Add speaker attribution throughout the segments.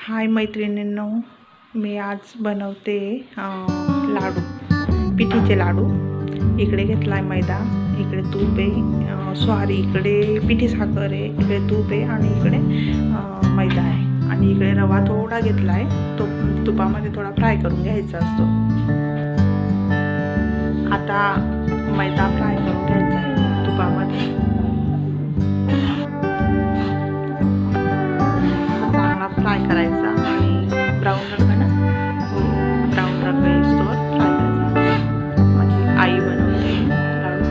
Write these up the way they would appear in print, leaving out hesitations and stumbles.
Speaker 1: हाय मैत्रिणींनो, मी आज बनवते लाडू, पिठीचे लाडू। इकडे घेतलाय मैदा, इकडे तूप आहे, सॉरी इकडे पिठी साखर आहे, इकडे तूप आहे आणि इकडे मैदा आहे आणि इकडे रवा थोडा घेतलाय, तो तुपामध्ये थोडा फ्राय करून घ्यायचा असतो। आता मैदा फ्राय करून घ्यायचा आहे तुपामध्ये। फ्राय करायचा आणि ब्राऊन रंग ब्राऊन रंग येईस्तोवर फ्राय करायचा। माझी आई बनवते लाडू।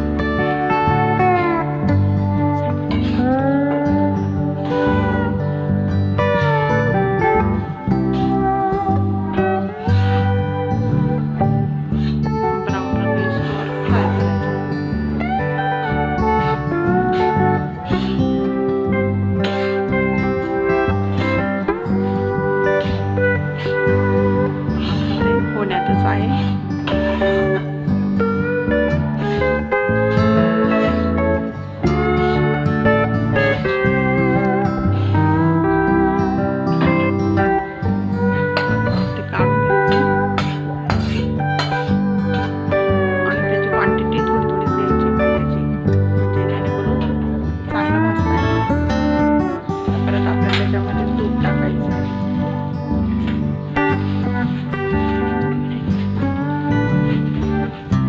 Speaker 1: ब्राऊन रंग येईस्तोवर फ्राय करायचा। होण्यातच आहे। ते काढून घ्यायचं आणि त्याची क्वांटिटी थोडी थोडी द्यायची मैद्याची, म्हणजे जेणेकरून चांगलं भाजता येईल। परत आपल्याला त्याच्यामध्ये तूप टाकायचं आहे।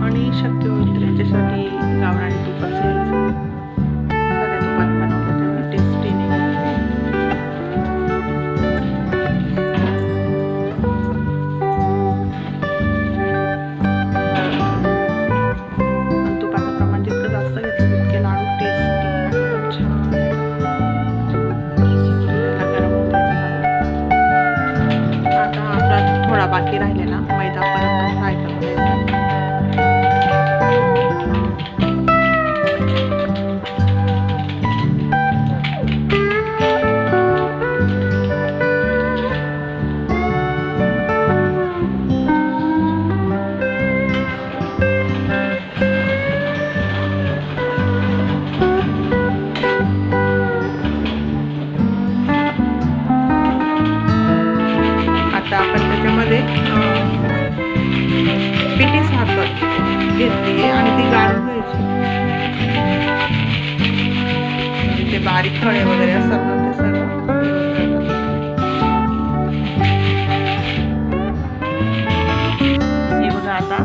Speaker 1: आणि शक्य होईल त्याच्यासाठी गावरानी तुपाचं घ्यायचं। साध्या तुपात बनवलं तेवढं टेस्टी नाही। तुपाचं प्रमाण जितकं जास्त घेतलं तितके लाडू टेस्टी आणि एकदम छान। गरम होत आता आपला थोडा बाकी राहिलेला मैदा परत फ्राय करून घ्यायचा। आता आपण त्याच्यामध्ये पिठी साखर घेतली आणि ती गाळून घ्यायची। ते बारीक खडे वगैरे असतात ना ते सर्व हे बघा। आता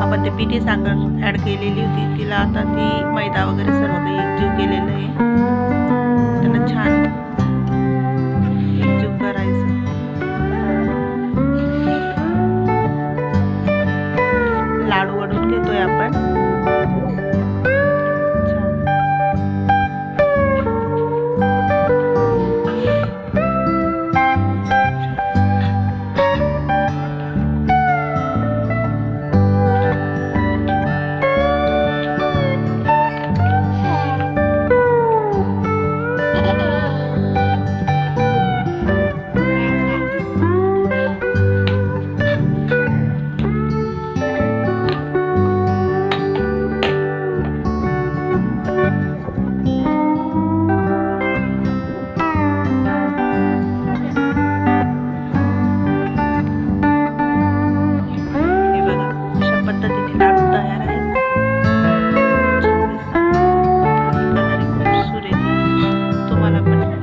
Speaker 1: आपण ते पिठी साखर ऍड केलेली होती, तिला आता ती मैदा वगैरे सर्व काही एकजीव केलेलं आहे। त्यांना छान एकजीव करायचं। लाडू वडून घेतोय आपण।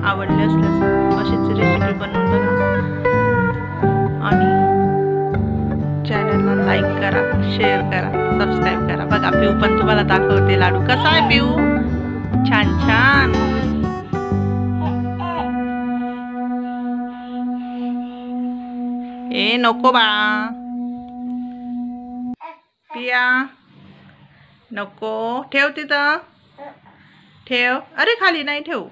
Speaker 1: आवडले असल्यास अशीच रेसिपी बनवून बघा आणि चॅनलला लाईक करा, शेअर करा, सबस्क्राईब करा। बघा पिऊ पण तुम्हाला दाखवते लाडू कसा आहे। पिऊ छान छान। ए नको बाळा, पिया नको, ठेव तिथं ठेव। अरे खाली नाही ठेवू।